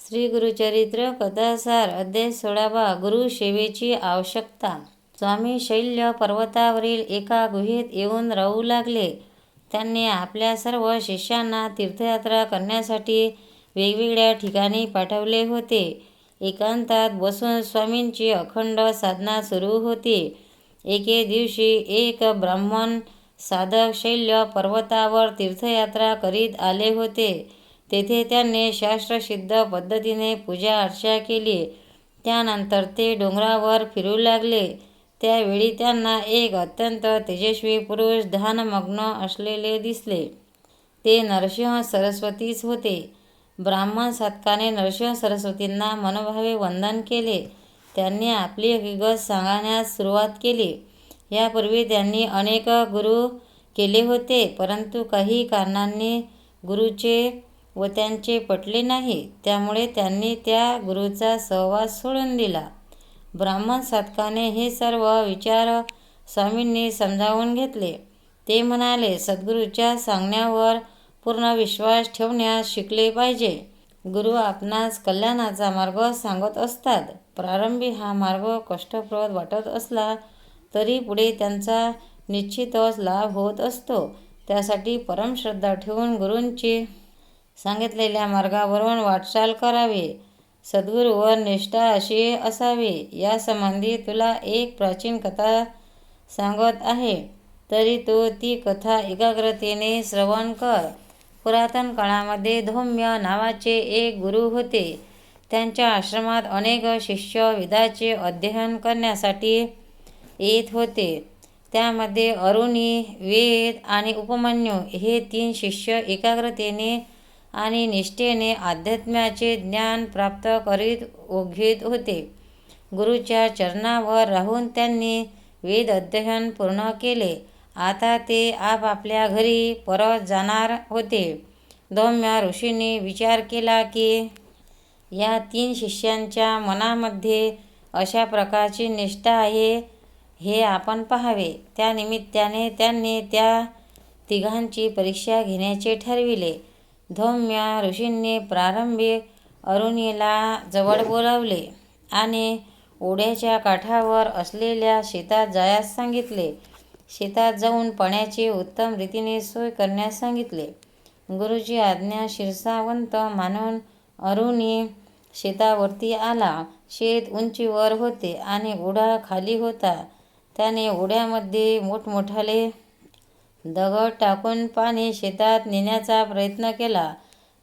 श्री गुरुचरित्र कथासार अध्याय 16 गुरुसेवेची आवश्यकता. स्वामी शैल्य पर्वतावरील एका गुहेत येऊन राहू लागले. त्यांनी आपल्या सर्व शिष्यांना तीर्थयात्रा करण्यासाठी वेगवेगळ्या ठिकाणी पाठवले होते. एकांतात बसून स्वामींची अखंड साधना सुरू होती. एके दिवशी एक ब्राह्मण साधक शैल्य पर्वतावर तीर्थयात्रा करीत आले होते. तेथे त्यांनी शास्त्रसिद्ध पद्धतीने पूजा अर्चा केली. त्यानंतर ते डोंगरावर फिरू लागले. त्यावेळी त्यांना एक अत्यंत तेजस्वी पुरुष ध्यानमग्न असलेले दिसले. ते नरसिंह सरस्वतीच होते. ब्राह्मण साधकाने नरसिंह सरस्वतींना मनोभावे वंदन केले. त्यांनी आपली हकीकत सांगण्यास सुरुवात केली. यापूर्वी त्यांनी अनेक गुरु केले होते, परंतु काही कारणांनी गुरुचे व त्यांचे पटले नाही. त्यामुळे त्यांनी त्या गुरुचा सहवास सोडून दिला. ब्राह्मण साधकाने हे सर्व विचार स्वामींनी समजावून घेतले. ते म्हणाले, सद्गुरूच्या सांगण्यावर पूर्ण विश्वास ठेवण्यास शिकले पाहिजे. गुरु आपणास कल्याणाचा मार्ग सांगत असतात. प्रारंभी हा मार्ग कष्टप्रद वाटत असला तरी पुढे त्यांचा निश्चितच लाभ होत असतो. त्यासाठी परमश्रद्धा ठेवून गुरूंची सांगितलेल्या मार्गावरून वाटचाल करावी. सद्गुरूवर निष्ठा अशी असावी. यासंबंधी तुला एक प्राचीन कथा सांगत आहे, तरी तू ती कथा एकाग्रतेने श्रवण कर. पुरातन काळामध्ये धौम्य नावाचे एक गुरु होते. त्यांच्या आश्रमात अनेक शिष्य वेदाचे अध्ययन करण्यासाठी येत होते. त्यामध्ये अरुणी, वेद आणि उपमन्यू हे 3 शिष्य एकाग्रतेने आणि निष्ठेने अध्यात्म्याचे ज्ञान प्राप्त करीत घेत होते. गुरुच्या चरणावर राहून त्यांनी वेद अध्ययन पूर्ण केले. आता ते आपापल्या घरी परत जाणार होते. धौम्य ऋषींनी विचार केला की या 3 शिष्यांच्या मनामध्ये अशा प्रकारची निष्ठा आहे हे आपण पाहावे. त्यानिमित्ताने त्यांनी त्या तिघांची परीक्षा घेण्याचे ठरविले. धौम्य ऋषींनी प्रारंभी अरुणीला जवळ बोलावले आणि ओढ्याच्या काठावर असलेल्या शेतात जायास सांगितले. शेतात जाऊन पाण्याची उत्तम रीतीने सोय करण्यास सांगितले. गुरुची आज्ञा शिरसावंत मानून अरुणी शेतावरती आला. शेत उंचीवर होते आणि ओढा खाली होता. त्याने ओढ्यामध्ये मोठमोठाले दगड टाकून पाणी शेतात नेण्याचा प्रयत्न केला,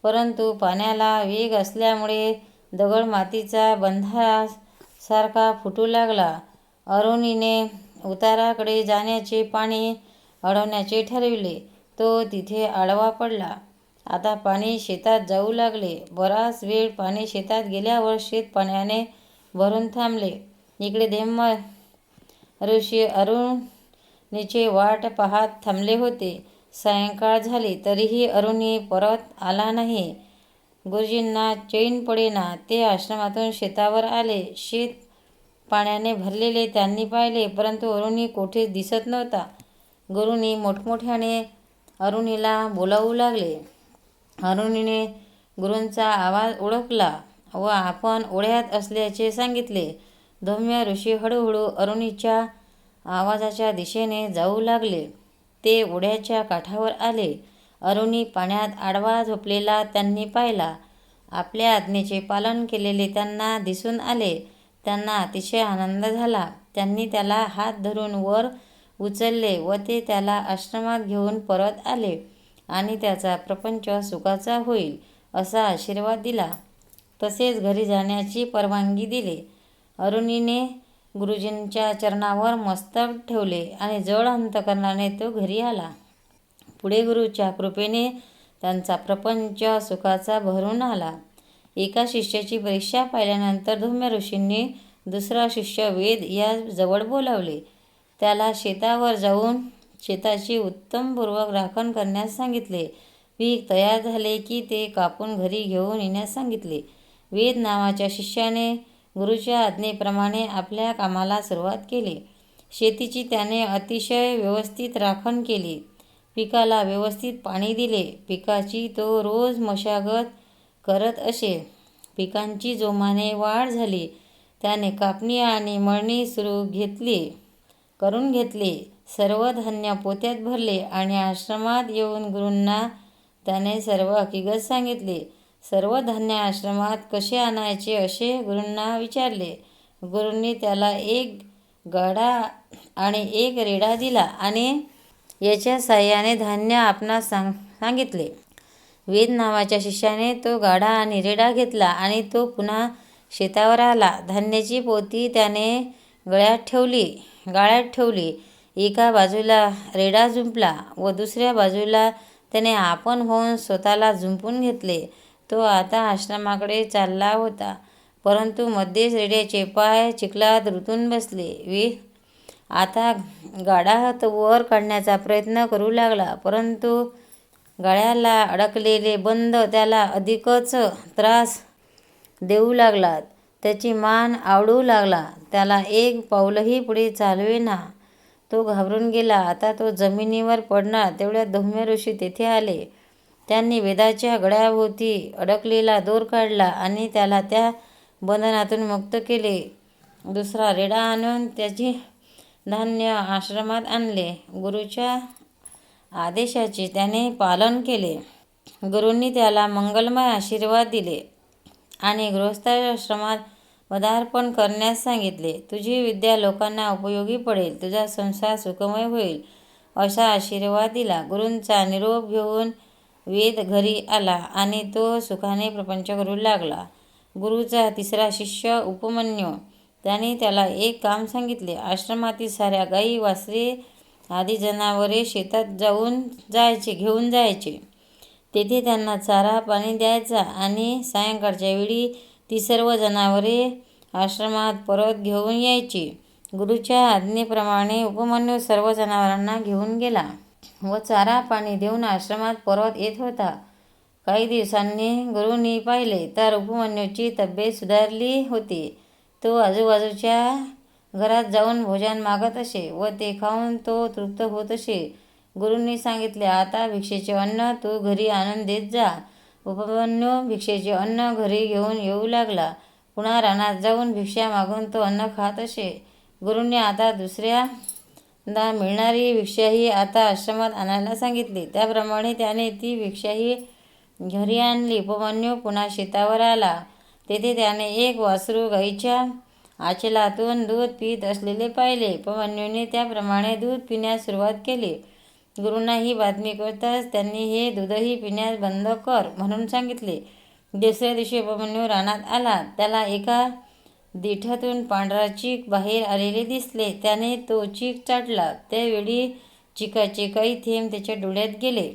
परंतु पाण्याला वेग असल्यामुळे दगड मातीचा बंधासारखा फुटू लागला. अरुणीने उताराकडे जाण्याचे पाणी अडवण्याचे ठरविले. तो तिथे आडवा पडला. आता पाणी शेतात जाऊ लागले. बराच वेळ पाणी शेतात गेल्यावर शेत पाण्याने भरून थांबले. इकडे धौम्य ऋषी अरुणीची वाट पाहत थांबले होते. सायंकाळ झाली तरीही अरुणी परत आला नाही. गुरुजींना चैन पडेना. ते आश्रमातून शेतावर आले. शेत पाण्याने भरलेले त्यांनी पाहिले, परंतु अरुणी कोठेच दिसत नव्हता. गुरूंनी मोठमोठ्याने अरुणीला बोलावू लागले. अरुणीने गुरूंचा आवाज ओळखला व आपण ओढ्यात असल्याचे सांगितले. धौम्य ऋषी हळूहळू अरुणीच्या आवाजाच्या दिशेने जाऊ लागले. ते ओढ्याच्या काठावर आले. अरुणी पाण्यात आडवा झोपलेला त्यांनी पाहिला. आपल्या आज्ञेचे पालन केलेले त्यांना दिसून आले. त्यांना अतिशय आनंद झाला. त्यांनी त्याला हात धरून वर उचलले व ते त्याला आश्रमात घेऊन परत आले आणि त्याचा प्रपंच सुखाचा होईल असा आशीर्वाद दिला. तसेच घरी जाण्याची परवानगी दिली. अरुणीने गुरुजींच्या चरणावर मस्तक ठेवले आणि जड अंतकरणाने तो घरी आला. पुढे गुरुच्या कृपेने त्यांचा प्रपंच सुखाचा भरून आला. एका शिष्याची परीक्षा पाहिल्यानंतर धौम्य ऋषींनी दुसरा शिष्य वेद या जवळ बोलावले. त्याला शेतावर जाऊन शेताची उत्तमपूर्वक राखण करण्यास सांगितले. पीक तयार झाले की ते कापून घरी घेऊन येण्यास सांगितले. वेद नावाच्या शिष्याने गुरुच्या आज्ञेप्रमाणे आपल्या कामाला सुरुवात केली. शेतीची त्याने अतिशय व्यवस्थित राखण केली. पिकाला व्यवस्थित पाणी दिले. पिकाची तो रोज मशागत करत असे. पिकांची जोमाने वाढ झाली. त्याने कापणी आणि मळणी करून घेतली. सर्व धान्य पोत्यात भरले आणि आश्रमात येऊन गुरूंना त्याने सर्व हकीकत सांगितली. सर्व धान्य आश्रमात कसे आणायचे असे गुरूंना विचारले. गुरूंनी त्याला एक गाडा आणि एक रेडा दिला आणि याच्या साहाय्याने धान्य आपणास सांगितले. वेद नावाच्या शिष्याने तो गाडा आणि रेडा घेतला आणि तो पुन्हा शेतावर आला. धान्याची पोती त्याने गाळ्यात ठेवली. एका बाजूला रेडा जुंपला व दुसऱ्या बाजूला त्याने आपण होऊन स्वतःला जुंपून घेतले. तो आता आश्रमाकडे चालला होता, परंतु मध्येच रेड्याचे पाय चिखलात रुतून बसले. आता गाडा तो वर काढण्याचा प्रयत्न करू लागला, परंतु गाळ्याला अडकलेले बंद त्याला अधिकच त्रास देऊ लागला. त्याची मान आवळू लागला. त्याला एक पाऊलही पुढे चालवेना. तो घाबरून गेला. आता तो जमिनीवर पडणार तेवढ्यात धौम्य ऋषी तेथे आले. त्यांनी वेदाच्या गळ्याभोवती अडकलेला दोर काढला आणि त्याला त्या बंधनातून मुक्त केले. दुसरा रेडा आणून त्याचे धान्य आश्रमात आणले. गुरूच्या आदेशाचे त्याने पालन केले. गुरूंनी त्याला मंगलमय आशीर्वाद दिले आणि गृहस्थाश्रमात पदार्पण करण्यास सांगितले. तुझी विद्या लोकांना उपयोगी पडेल, तुझा संसार सुखमय होईल असा आशीर्वाद दिला. गुरूंचा निरोप घेऊन वेद घरी आला आणि तो सुखाने प्रपंच करू लागला. गुरूचा तिसरा शिष्य उपमन्यू, त्याने त्याला एक काम सांगितले. आश्रमातील साऱ्या गाई वासरे आदी जनावरे शेतात घेऊन जायचे. तेथे त्यांना चारा पाणी द्यायचा आणि सायंकाळच्या वेळी ती सर्व जनावरे आश्रमात परत घेऊन यायची. गुरूच्या आज्ञेप्रमाणे उपमन्यू सर्व जनावरांना घेऊन गेला व चारा पाणी देऊन आश्रमात परत येत होता. काही दिवसांनी गुरूंनी पाहिले तर उपमन्यूची तब्येत सुधारली होती. तो आजूबाजूच्या घरात जाऊन भोजन मागत असे व ते खाऊन तो तृप्त होत असे. गुरूंनी सांगितले, आता भिक्षेचे अन्न तू घरी आणून देत जा. उपमन्यू भिक्षेचे अन्न घरी घेऊन येऊ लागला. पुन्हा रानात जाऊन भिक्षा मागून तो अन्न खात असे. गुरूंनी आता दुसऱ्यांदा मिळणारी भिक्षाही आता आश्रमात आणायला सांगितली. त्याप्रमाणे त्याने ती भिक्षाही घरी आणली. उपमन्यू पुन्हा शेतावर आला. तेथे त्याने एक वासरू गाईच्या आचलातून दूध पीत असलेले पाहिले. उपमन्यूने त्याप्रमाणे दूध पिण्यास सुरुवात केली. गुरूंना ही बातमी कळताच त्यांनी हे दूधही पिण्यास बंद कर म्हणून सांगितले. दुसऱ्या दिवशी उपमन्यू रानात आला. त्याला एका देठातून पांढरा चीक बाहेर आलेले दिसले. त्याने तो चीक चाटला. त्यावेळी चिकाचे काही थेंब त्याच्या डोळ्यात गेले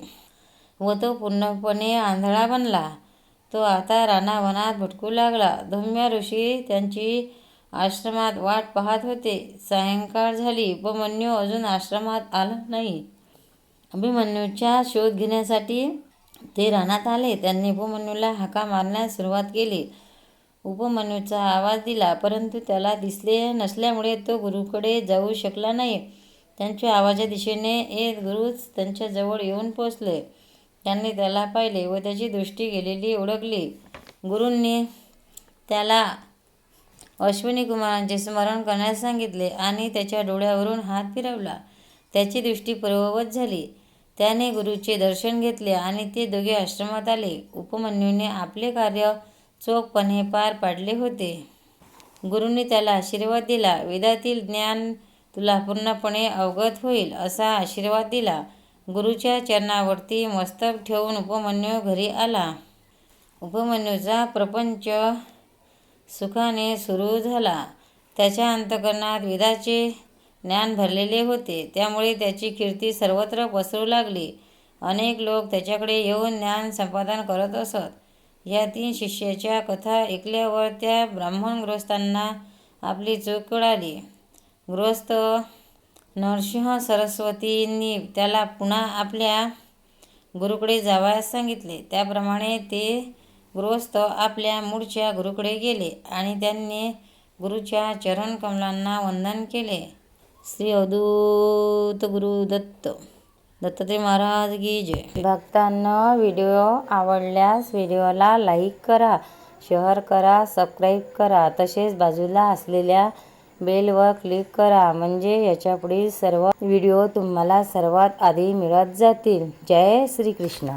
व तो पूर्णपणे आंधळा बनला. तो आता रानावनात भटकू लागला. धौम्य ऋषी त्यांची आश्रमात वाट पाहत होते. सायंकाळ झाली. उपमन्यू अजून आश्रमात आला नाही. अभिमन्यूचा शोध घेण्यासाठी ते रानात आले. त्यांनी उपमन्यूला हाका मारण्यास सुरुवात केली. उपमन्यूचा आवाज दिला, परंतु त्याला दिसले नसल्यामुळे तो गुरूकडे जाऊ शकला नाही. त्यांच्या आवाजाच्या दिशेने येत गुरूच त्यांच्या जवळ येऊन पोचले. त्यांनी त्याला पाहिले व त्याची दृष्टी गेलेली ओळखली. गुरूंनी त्याला अश्विनी कुमारांचे स्मरण करण्यास सांगितले आणि त्याच्या डोळ्यावरून हात फिरवला. त्याची दृष्टी पूर्ववत झाली. त्याने गुरूचे दर्शन घेतले आणि ते दोघे आश्रमात आले. उपमन्यूने आपले कार्य चोखपणे पार पाडले होते. गुरूंनी त्याला आशीर्वाद दिला. वेदातील ज्ञान तुला पूर्णपणे अवगत होईल असा आशीर्वाद दिला. गुरूच्या चरणावरती मस्तक ठेवून उपमन्यू घरी आला. उपमन्यूचा प्रपंच सुखाने सुरू झाला. त्याच्या अंतःकरणात वेदाचे ज्ञान भरलेले होते. त्यामुळे त्याची कीर्ती सर्वत्र पसरू लागली. अनेक लोक त्याच्याकडे येऊन ज्ञान संपादन करत असत. या 3 शिष्याच्या कथा ऐकल्यावर त्या ब्राह्मण गृहस्थांना आपली चूक कळाली. गृहस्थ नरसिंह सरस्वतींनी त्याला पुन्हा आपल्या गुरूकडे जावयास सांगितले. त्याप्रमाणे ते गृहस्थ आपल्या मूळच्या गुरूकडे गेले आणि त्यांनी गुरूच्या चरणकमलांना वंदन केले. श्री अवधूत गुरु दत्तात्रय महाराज की जय. भक्तांनो, व्हिडिओ आवडल्यास व्हिडिओला लाईक करा शेअर करा, सबस्क्राईब करा. तसेच बाजूला असलेल्या बेलवर क्लिक करा म्हणजे याच्यापुढील सर्व व्हिडिओ तुम्हाला सर्वात आधी मिळत जातील. जय श्री कृष्ण.